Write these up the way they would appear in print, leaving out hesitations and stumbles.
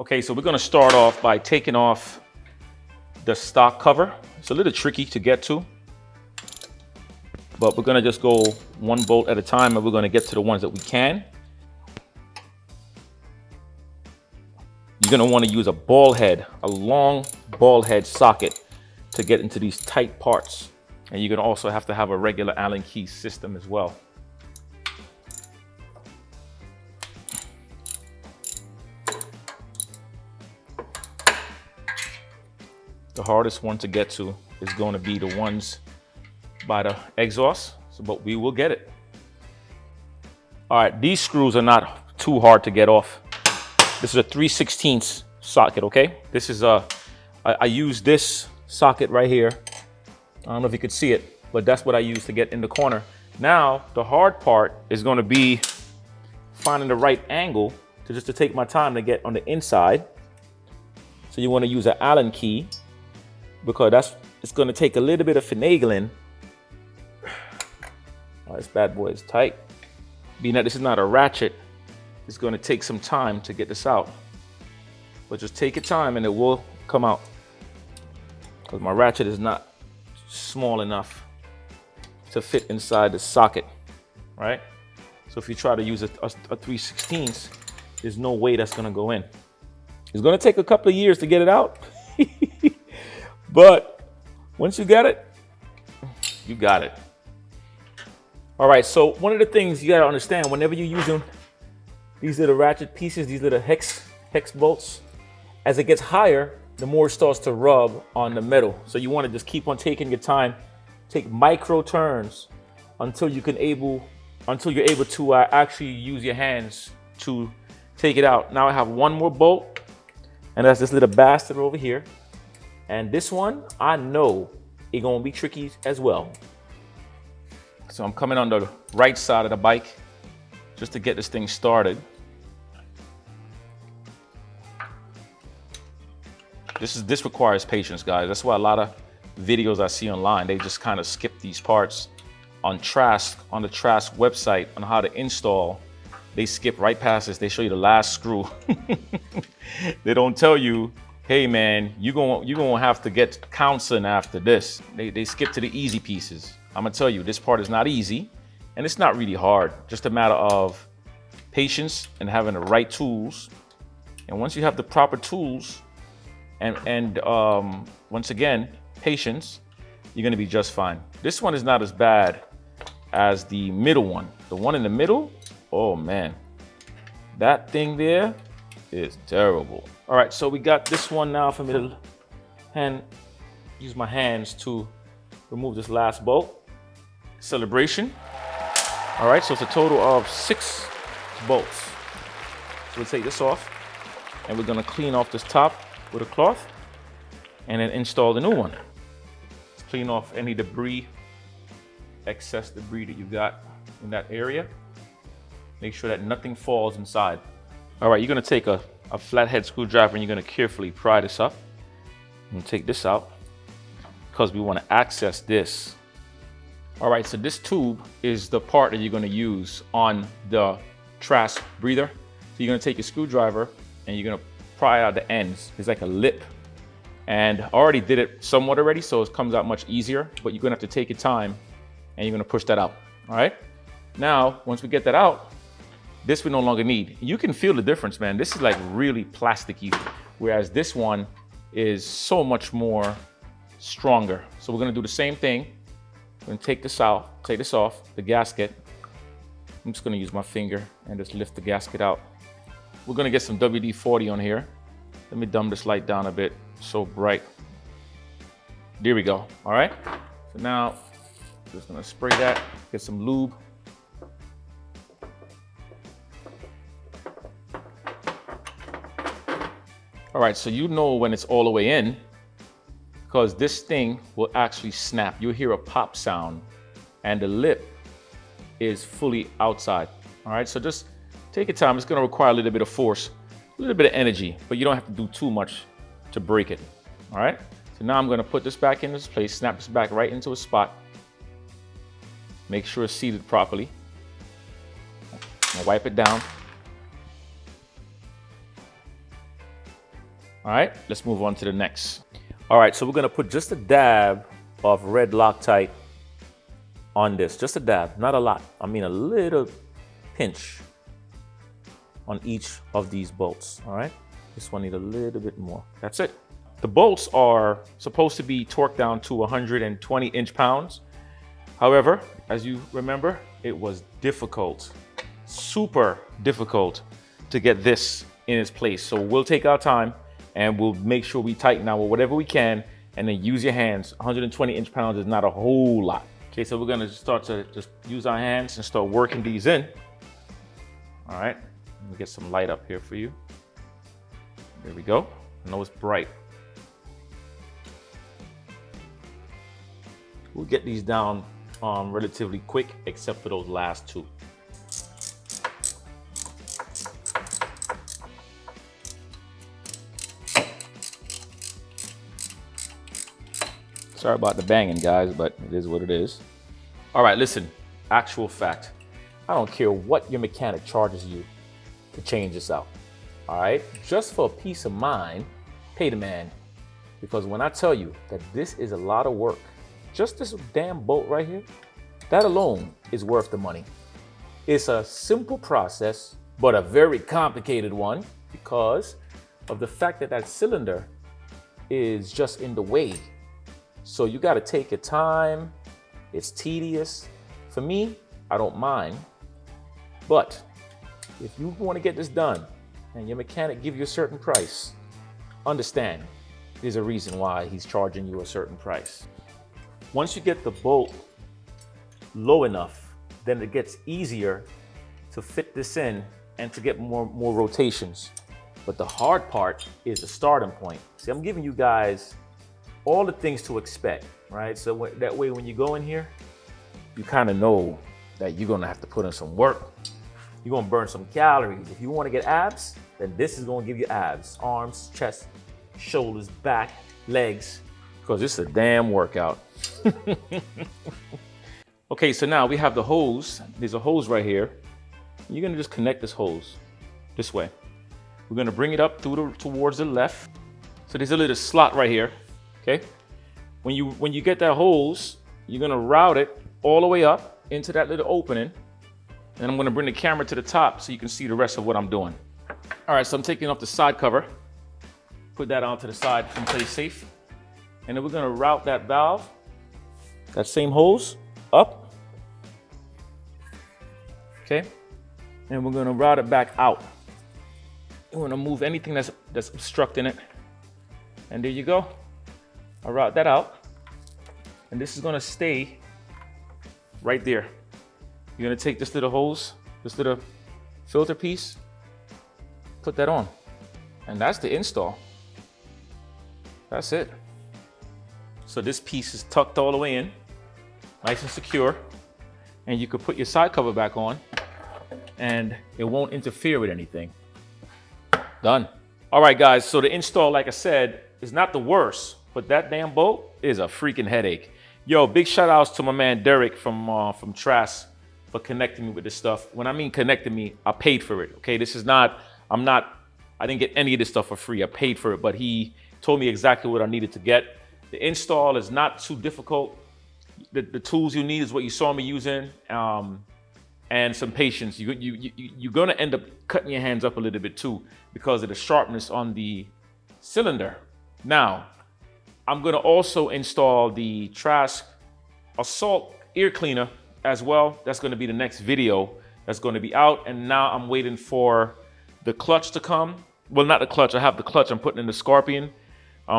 Okay, so we're gonna start off by taking off the stock cover. It's a little tricky to get to, but we're gonna just go one bolt at a time and we're gonna get to the ones that we can. You're gonna wanna use a ball head, a long ball head socket to get into these tight parts. And you're gonna also have to have a regular Allen key system as well. The hardest one to get to is going to be the ones by the exhaust, but we will get it. All right, these screws are not too hard to get off. This is a 3/16 socket, okay? This is I use this socket right here. I don't know if you could see it, but that's what I use to get in the corner. Now, the hard part is going to be finding the right angle to take my time to get on the inside. So you want to use an Allen key, because it's going to take a little bit of finagling. Oh, this bad boy is tight. Being that this is not a ratchet, it's going to take some time to get this out. But just take your time and it will come out. Because my ratchet is not small enough to fit inside the socket, right? So if you try to use a 3/16, there's no way that's going to go in. It's going to take a couple of years to get it out. But once you got it, you got it. All right, so one of the things you got to understand, whenever you're using these little ratchet pieces, these little hex bolts, as it gets higher, the more it starts to rub on the metal. So you want to just keep on taking your time, take micro turns until you're able to actually use your hands to take it out. Now I have one more bolt, and that's this little bastard over here. And this one, I know it's gonna be tricky as well. So I'm coming on the right side of the bike just to get this thing started. This requires patience, guys. That's why a lot of videos I see online, they just kind of skip these parts. On Trask, on the Trask website, on how to install, they skip right past this. They show you the last screw. They don't tell you, hey man, you're gonna have to get counseling after this. They skip to the easy pieces. I'm gonna tell you, this part is not easy, and it's not really hard. Just a matter of patience and having the right tools. And once you have the proper tools, and once again, patience, you're gonna be just fine. This one is not as bad as the middle one. The one in the middle, oh man, that thing there is terrible. All right, so we got this one now for me to use my hands to remove this last bolt. Celebration. All right, so it's a total of 6 bolts. So we'll take this off and we're gonna clean off this top with a cloth and then install the new one. Clean off any debris, excess debris that you got in that area. Make sure that nothing falls inside. All right, you're gonna take a flathead screwdriver and you're gonna carefully pry this up. And take this out because we wanna access this. All right, so this tube is the part that you're gonna use on the Trask breather. So you're gonna take your screwdriver and you're gonna pry out the ends. It's like a lip. And I already did it somewhat already, so it comes out much easier, but you're gonna have to take your time and you're gonna push that out, all right? Now, once we get that out, this we no longer need. You can feel the difference, man. This is like really plasticky, whereas this one is so much more stronger. So we're gonna do the same thing. We're gonna take this off, the gasket. I'm just gonna use my finger and just lift the gasket out. We're gonna get some WD-40 on here. Let me dumb this light down a bit, so bright. There we go, all right? So now, just gonna spray that, get some lube. All right, so you know when it's all the way in, because this thing will actually snap. You'll hear a pop sound, and the lip is fully outside. All right, so just take your time. It's gonna require a little bit of force, a little bit of energy, but you don't have to do too much to break it. All right, so now I'm gonna put this back in this place, snap this back right into a spot. Make sure it's seated properly. And wipe it down. All right, let's move on to the next. All right, so we're gonna put just a dab of red Loctite on this, just a dab, not a lot. I mean a little pinch on each of these bolts, all right? This one needs a little bit more, that's it. The bolts are supposed to be torqued down to 120 inch-pounds. However, as you remember, it was difficult, super difficult to get this in its place. So we'll take our time and we'll make sure we tighten out whatever we can and then use your hands. 120 inch-pounds is not a whole lot. Okay, so we're gonna start to just use our hands and start working these in. All right, let me get some light up here for you. There we go. I know it's bright. We'll get these down relatively quick, except for those last two. Sorry about the banging, guys, but it is what it is. All right, listen, actual fact. I don't care what your mechanic charges you to change this out, all right? Just for peace of mind, pay the man. Because when I tell you that this is a lot of work, just this damn bolt right here, that alone is worth the money. It's a simple process, but a very complicated one because of the fact that that cylinder is just in the way. So you gotta take your time, it's tedious. For me, I don't mind, but if you wanna get this done and your mechanic give you a certain price, understand there's a reason why he's charging you a certain price. Once you get the bolt low enough, then it gets easier to fit this in and to get more rotations. But the hard part is the starting point. See, I'm giving you guys all the things to expect, right? So that way when you go in here, you kind of know that you're gonna have to put in some work. You're gonna burn some calories. If you wanna get abs, then this is gonna give you abs, arms, chest, shoulders, back, legs, because this is a damn workout. Okay, so now we have the hose. There's a hose right here. You're gonna just connect this hose this way. We're gonna bring it up towards the left. So there's a little slot right here, okay? When you get that hose, you're gonna route it all the way up into that little opening. And I'm gonna bring the camera to the top so you can see the rest of what I'm doing. All right, so I'm taking off the side cover. Put that onto the side and play safe. And then we're gonna route that valve, that same hose, up. Okay, and we're gonna route it back out. You wanna move anything that's obstructing it. And there you go. I'll route that out. And this is gonna stay right there. You're gonna take this little hose, this little filter piece, put that on. And that's the install. That's it. So this piece is tucked all the way in, nice and secure. And you could put your side cover back on and it won't interfere with anything. Done. All right, guys, so the install, like I said, is not the worst, but that damn bolt is a freaking headache. Yo, big shout outs to my man Derek from Trask for connecting me with this stuff. When I mean connecting me, I paid for it, okay? This is not, I didn't get any of this stuff for free. I paid for it, but he told me exactly what I needed to get. The install is not too difficult. The tools you need is what you saw me using, and some patience. You're gonna end up cutting your hands up a little bit too because of the sharpness on the cylinder. Now, I'm gonna also install the Trask Assault Ear Cleaner as well. That's gonna be the next video that's gonna be out. And now I'm waiting for the clutch to come. Well, not the clutch, I have the clutch. I'm putting in the Scorpion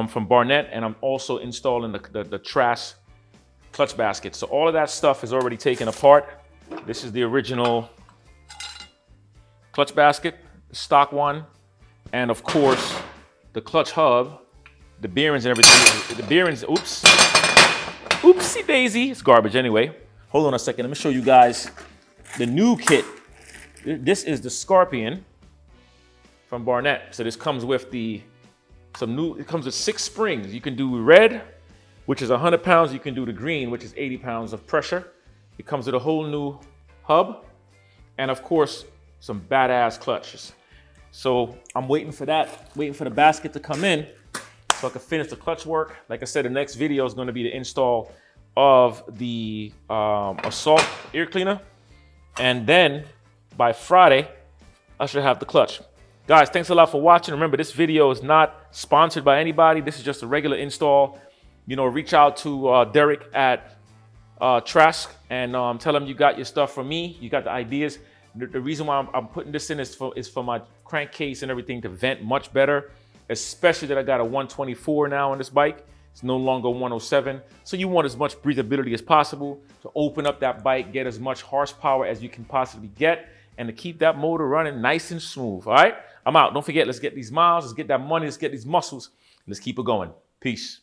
from Barnett, and I'm also installing the Trask clutch basket. So all of that stuff is already taken apart. This is the original clutch basket, the stock one, and of course, the clutch hub, the bearings and everything. The bearings, oops. Oopsie daisy, it's garbage anyway. Hold on a second, let me show you guys the new kit. This is the Scorpion from Barnett. So this comes with it comes with 6 springs. You can do red, which is 100 pounds. You can do the green, which is 80 pounds of pressure. It comes with a whole new hub. And of course, some badass clutches. So I'm waiting for that, waiting for the basket to come in so I can finish the clutch work. Like I said, the next video is going to be the install of the Assault ear cleaner. And then by Friday, I should have the clutch. Guys, thanks a lot for watching. Remember, this video is not sponsored by anybody. This is just a regular install. You know, reach out to Derek at Trask and tell him you got your stuff from me. You got the ideas. The reason why I'm putting this in is for my crankcase and everything to vent much better, especially that I got a 124 now on this bike. It's no longer 107. So you want as much breathability as possible to open up that bike, get as much horsepower as you can possibly get, and to keep that motor running nice and smooth. All right, I'm out. Don't forget, let's get these miles, let's get that money, let's get these muscles. Let's keep it going. Peace.